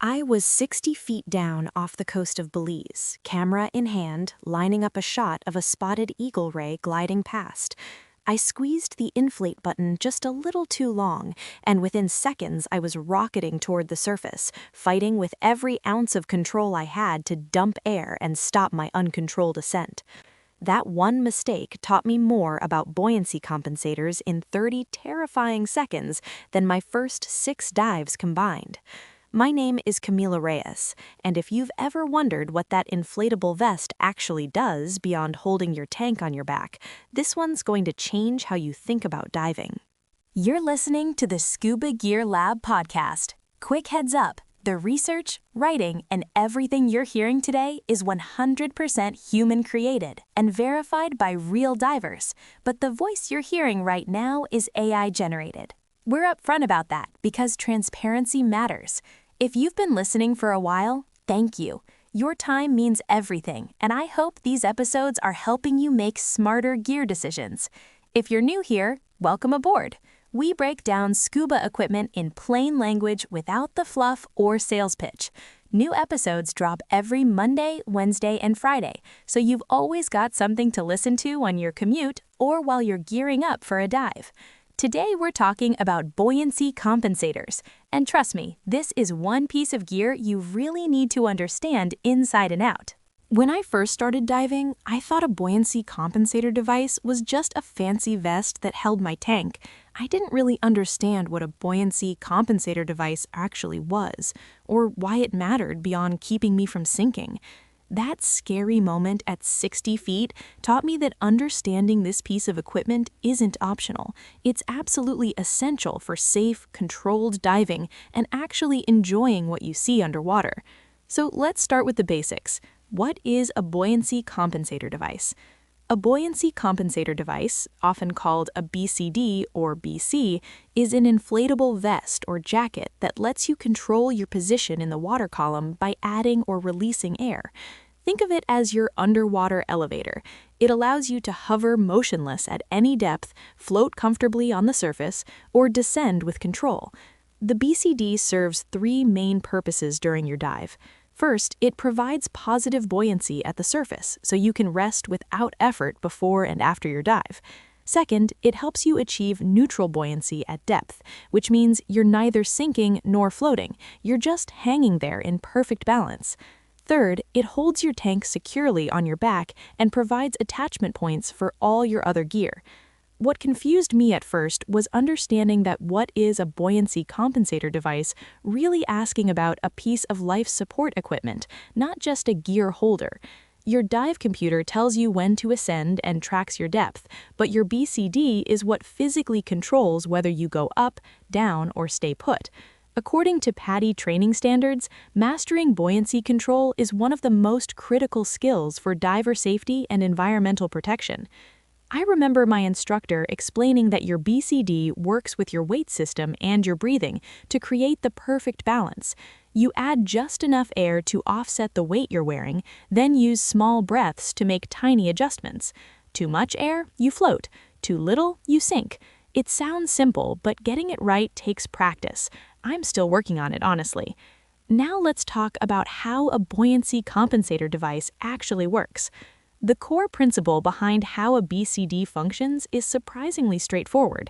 I was 60 feet down off the coast of Belize, camera in hand, lining up a shot of a spotted eagle ray gliding past. I squeezed the inflate button just a little too long, and within seconds I was rocketing toward the surface, fighting with every ounce of control I had to dump air and stop my uncontrolled ascent. That one mistake taught me more about buoyancy compensators in 30 terrifying seconds than my first 6 dives combined. My name is Camila Reyes, and if you've ever wondered what that inflatable vest actually does beyond holding your tank on your back, this one's going to change how you think about diving. You're listening to the Scuba Gear Lab podcast. Quick heads up, the research, writing, and everything you're hearing today is 100% human-created and verified by real divers, but the voice you're hearing right now is AI-generated. We're upfront about that because transparency matters. If you've been listening for a while, thank you. Your time means everything, and I hope these episodes are helping you make smarter gear decisions. If you're new here, welcome aboard. We break down scuba equipment in plain language without the fluff or sales pitch. New episodes drop every Monday, Wednesday, and Friday, so you've always got something to listen to on your commute or while you're gearing up for a dive. Today we're talking about buoyancy compensators, and trust me, this is one piece of gear you really need to understand inside and out. When I first started diving, I thought a buoyancy compensator device was just a fancy vest that held my tank. I didn't really understand what a buoyancy compensator device actually was, or why it mattered beyond keeping me from sinking. That scary moment at 60 feet taught me that understanding this piece of equipment isn't optional. It's absolutely essential for safe, controlled diving and actually enjoying what you see underwater. So let's start with the basics. What is a buoyancy compensator device? A buoyancy compensator device, often called a BCD or BC, is an inflatable vest or jacket that lets you control your position in the water column by adding or releasing air. Think of it as your underwater elevator. It allows you to hover motionless at any depth, float comfortably on the surface, or descend with control. The BCD serves 3 main purposes during your dive. First, it provides positive buoyancy at the surface, so you can rest without effort before and after your dive. Second, it helps you achieve neutral buoyancy at depth, which means you're neither sinking nor floating. You're just hanging there in perfect balance. Third, it holds your tank securely on your back and provides attachment points for all your other gear. What confused me at first was understanding that what is a buoyancy compensator device really asking about a piece of life support equipment, not just a gear holder. Your dive computer tells you when to ascend and tracks your depth, but your BCD is what physically controls whether you go up, down, or stay put. According to PADI training standards, mastering buoyancy control is one of the most critical skills for diver safety and environmental protection. I remember my instructor explaining that your BCD works with your weight system and your breathing to create the perfect balance. You add just enough air to offset the weight you're wearing, then use small breaths to make tiny adjustments. Too much air, you float. Too little, you sink. It sounds simple, but getting it right takes practice. I'm still working on it, honestly. Now let's talk about how a buoyancy compensator device actually works. The core principle behind how a BCD functions is surprisingly straightforward.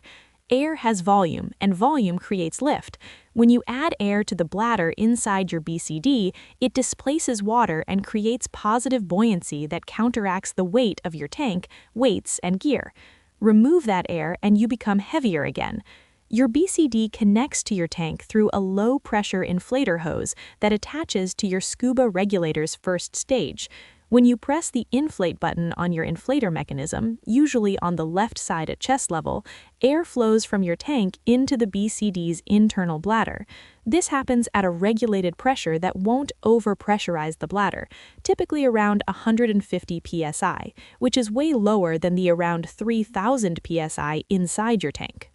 Air has volume, and volume creates lift. When you add air to the bladder inside your BCD, it displaces water and creates positive buoyancy that counteracts the weight of your tank, weights, and gear. Remove that air and you become heavier again. Your BCD connects to your tank through a low-pressure inflator hose that attaches to your scuba regulator's first stage. When you press the inflate button on your inflator mechanism, usually on the left side at chest level, air flows from your tank into the BCD's internal bladder. This happens at a regulated pressure that won't overpressurize the bladder, typically around 150 psi, which is way lower than the around 3,000 psi inside your tank.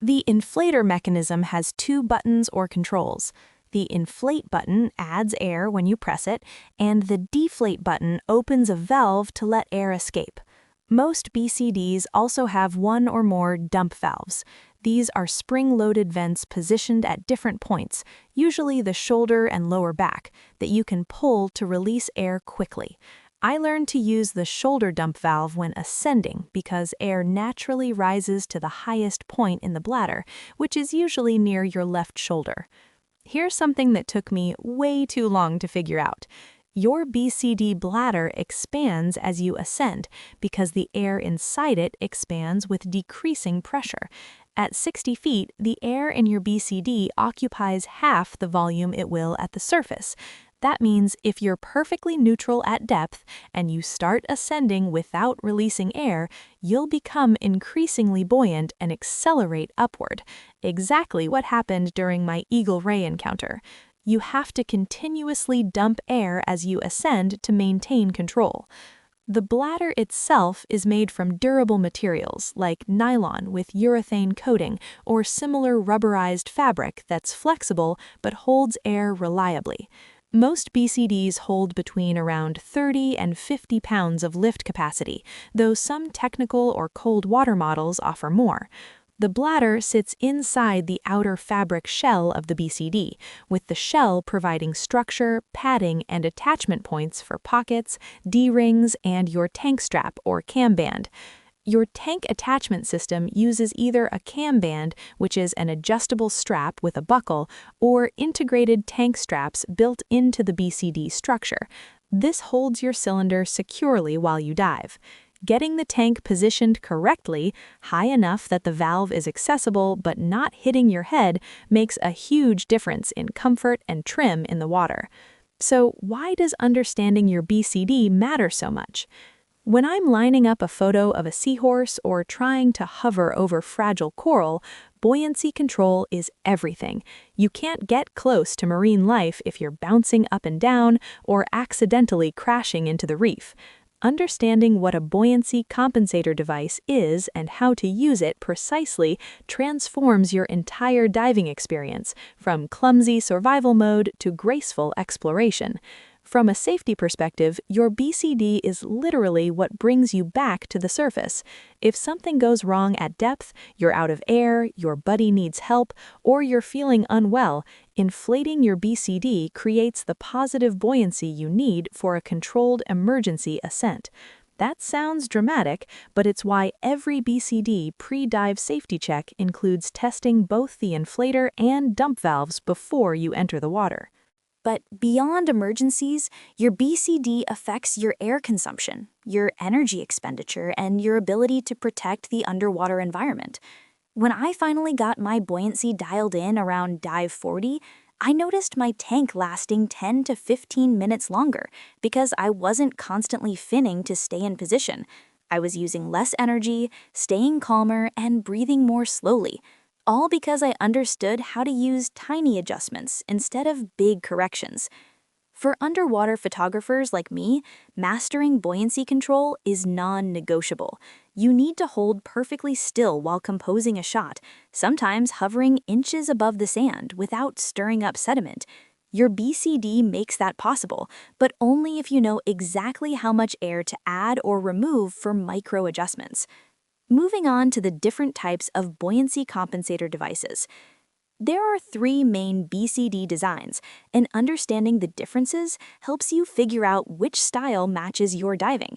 The inflator mechanism has 2 buttons or controls. The inflate button adds air when you press it, and the deflate button opens a valve to let air escape. Most BCDs also have 1 or more dump valves. These are spring-loaded vents positioned at different points, usually the shoulder and lower back, that you can pull to release air quickly. I learned to use the shoulder dump valve when ascending because air naturally rises to the highest point in the bladder, which is usually near your left shoulder. Here's something that took me way too long to figure out. Your BCD bladder expands as you ascend because the air inside it expands with decreasing pressure. At 60 feet, the air in your BCD occupies half the volume it will at the surface. That means if you're perfectly neutral at depth and you start ascending without releasing air, you'll become increasingly buoyant and accelerate upward. Exactly what happened during my Eagle Ray encounter. You have to continuously dump air as you ascend to maintain control. The bladder itself is made from durable materials like nylon with urethane coating or similar rubberized fabric that's flexible but holds air reliably. Most BCDs hold between around 30 and 50 pounds of lift capacity, though some technical or cold water models offer more. The bladder sits inside the outer fabric shell of the BCD, with the shell providing structure, padding, and attachment points for pockets, D-rings, and your tank strap or cam band. Your tank attachment system uses either a cam band, which is an adjustable strap with a buckle, or integrated tank straps built into the BCD structure. This holds your cylinder securely while you dive. Getting the tank positioned correctly, high enough that the valve is accessible but not hitting your head, makes a huge difference in comfort and trim in the water. So why does understanding your BCD matter so much? When I'm lining up a photo of a seahorse or trying to hover over fragile coral, buoyancy control is everything. You can't get close to marine life if you're bouncing up and down or accidentally crashing into the reef. Understanding what a buoyancy compensator device is and how to use it precisely transforms your entire diving experience, from clumsy survival mode to graceful exploration. From a safety perspective, your BCD is literally what brings you back to the surface. If something goes wrong at depth, you're out of air, your buddy needs help, or you're feeling unwell, inflating your BCD creates the positive buoyancy you need for a controlled emergency ascent. That sounds dramatic, but it's why every BCD pre-dive safety check includes testing both the inflator and dump valves before you enter the water. But beyond emergencies, your BCD affects your air consumption, your energy expenditure, and your ability to protect the underwater environment. When I finally got my buoyancy dialed in around dive 40, I noticed my tank lasting 10 to 15 minutes longer because I wasn't constantly finning to stay in position. I was using less energy, staying calmer, and breathing more slowly. All because I understood how to use tiny adjustments instead of big corrections. For underwater photographers like me, mastering buoyancy control is non-negotiable. You need to hold perfectly still while composing a shot, sometimes hovering inches above the sand without stirring up sediment. Your BCD makes that possible, but only if you know exactly how much air to add or remove for micro adjustments. Moving on to the different types of buoyancy compensator devices. There are 3 main BCD designs, and understanding the differences helps you figure out which style matches your diving.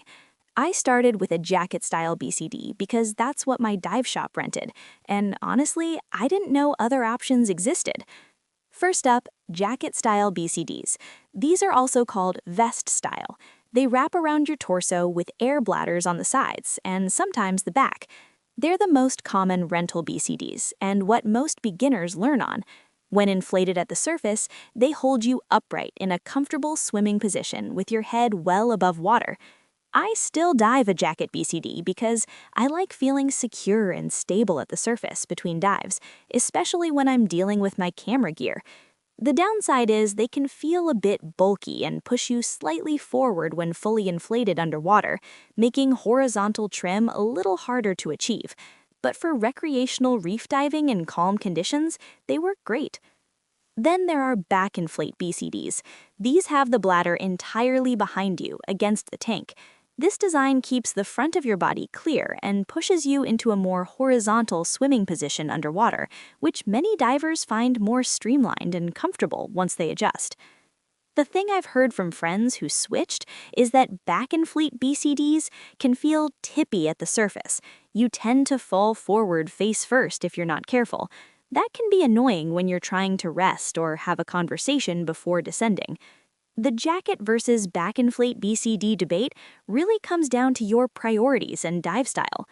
I started with a jacket-style BCD because that's what my dive shop rented, and honestly, I didn't know other options existed. First up, jacket-style BCDs. These are also called vest-style. They wrap around your torso with air bladders on the sides and sometimes the back. They're the most common rental BCDs and what most beginners learn on. When inflated at the surface, they hold you upright in a comfortable swimming position with your head well above water. I still dive a jacket BCD because I like feeling secure and stable at the surface between dives, especially when I'm dealing with my camera gear. The downside is they can feel a bit bulky and push you slightly forward when fully inflated underwater, making horizontal trim a little harder to achieve. But for recreational reef diving in calm conditions, they work great. Then there are back inflate BCDs. These have the bladder entirely behind you, against the tank. This design keeps the front of your body clear and pushes you into a more horizontal swimming position underwater, which many divers find more streamlined and comfortable once they adjust. The thing I've heard from friends who switched is that back-inflate BCDs can feel tippy at the surface. You tend to fall forward face first if you're not careful. That can be annoying when you're trying to rest or have a conversation before descending. The jacket versus back-inflate BCD debate really comes down to your priorities and dive style.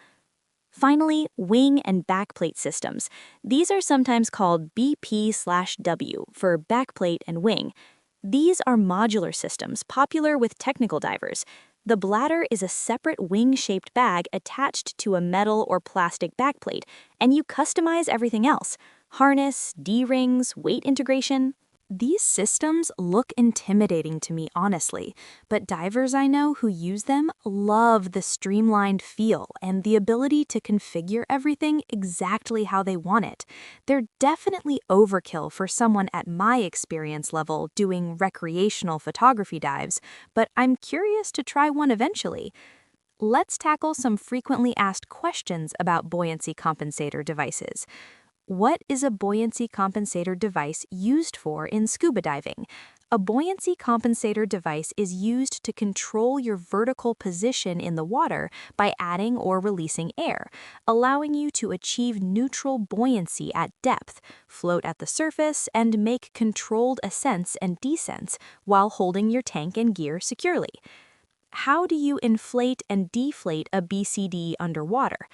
Finally, wing and backplate systems. These are sometimes called BP/W for backplate and wing. These are modular systems popular with technical divers. The bladder is a separate wing-shaped bag attached to a metal or plastic backplate, and you customize everything else: harness, D-rings, weight integration. These systems look intimidating to me, honestly, but divers I know who use them love the streamlined feel and the ability to configure everything exactly how they want it. They're definitely overkill for someone at my experience level doing recreational photography dives, but I'm curious to try one eventually. Let's tackle some frequently asked questions about buoyancy compensator devices. What is a buoyancy compensator device used for in scuba diving? A buoyancy compensator device is used to control your vertical position in the water by adding or releasing air, allowing you to achieve neutral buoyancy at depth, float at the surface, and make controlled ascents and descents while holding your tank and gear securely. How do you inflate and deflate a BCD underwater?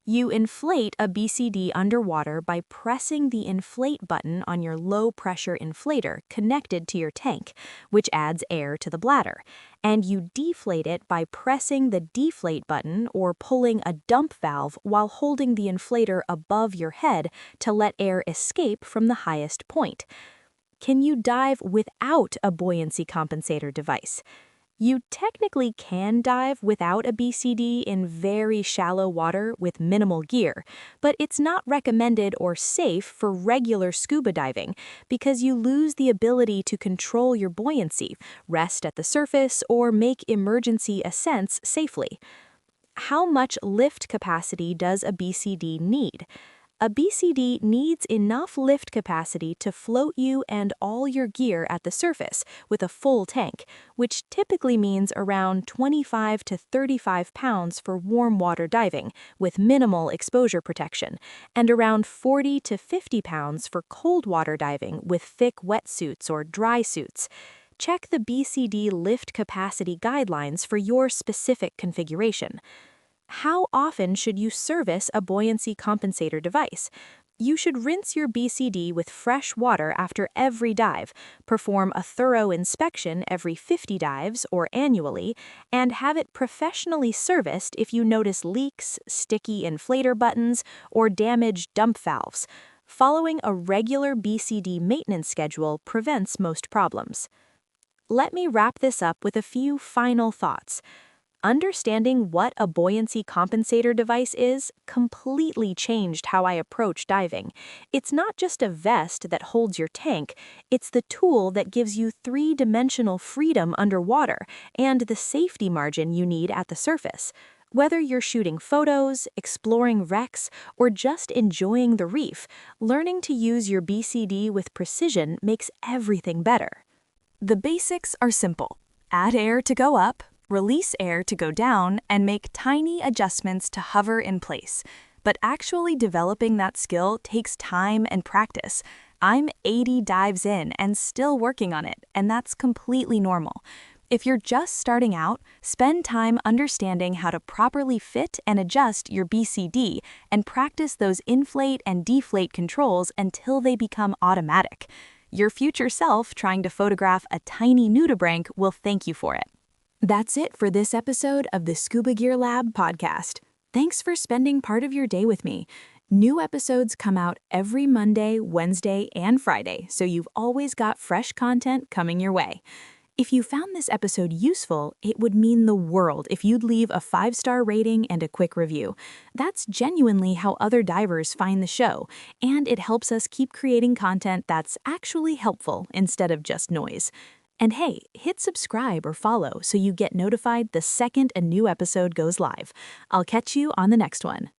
You inflate a BCD underwater by pressing the inflate button on your low-pressure inflator connected to your tank, which adds air to the bladder, and you deflate it by pressing the deflate button or pulling a dump valve while holding the inflator above your head to let air escape from the highest point. Can you dive without a buoyancy compensator device? You technically can dive without a BCD in very shallow water with minimal gear, but it's not recommended or safe for regular scuba diving because you lose the ability to control your buoyancy, rest at the surface, or make emergency ascents safely. How much lift capacity does a BCD need? A BCD needs enough lift capacity to float you and all your gear at the surface with a full tank, which typically means around 25 to 35 pounds for warm water diving with minimal exposure protection, and around 40 to 50 pounds for cold water diving with thick wetsuits or dry suits. Check the BCD lift capacity guidelines for your specific configuration. How often should you service a buoyancy compensator device? You should rinse your BCD with fresh water after every dive, perform a thorough inspection every 50 dives or annually, and have it professionally serviced if you notice leaks, sticky inflator buttons, or damaged dump valves. Following a regular BCD maintenance schedule prevents most problems. Let me wrap this up with a few final thoughts. Understanding what a buoyancy compensator device is completely changed how I approach diving. It's not just a vest that holds your tank, it's the tool that gives you three-dimensional freedom underwater and the safety margin you need at the surface. Whether you're shooting photos, exploring wrecks, or just enjoying the reef, learning to use your BCD with precision makes everything better. The basics are simple. Add air to go up, release air to go down, and make tiny adjustments to hover in place. But actually developing that skill takes time and practice. I'm 80 dives in and still working on it, and that's completely normal. If you're just starting out, spend time understanding how to properly fit and adjust your BCD and practice those inflate and deflate controls until they become automatic. Your future self trying to photograph a tiny nudibranch will thank you for it. That's it for this episode of the Scuba Gear Lab podcast. Thanks for spending part of your day with me. New episodes come out every Monday, Wednesday, and Friday, so you've always got fresh content coming your way. If you found this episode useful, it would mean the world if you'd leave a 5-star rating and a quick review. That's genuinely how other divers find the show, and it helps us keep creating content that's actually helpful instead of just noise. And hey, hit subscribe or follow so you get notified the second a new episode goes live. I'll catch you on the next one.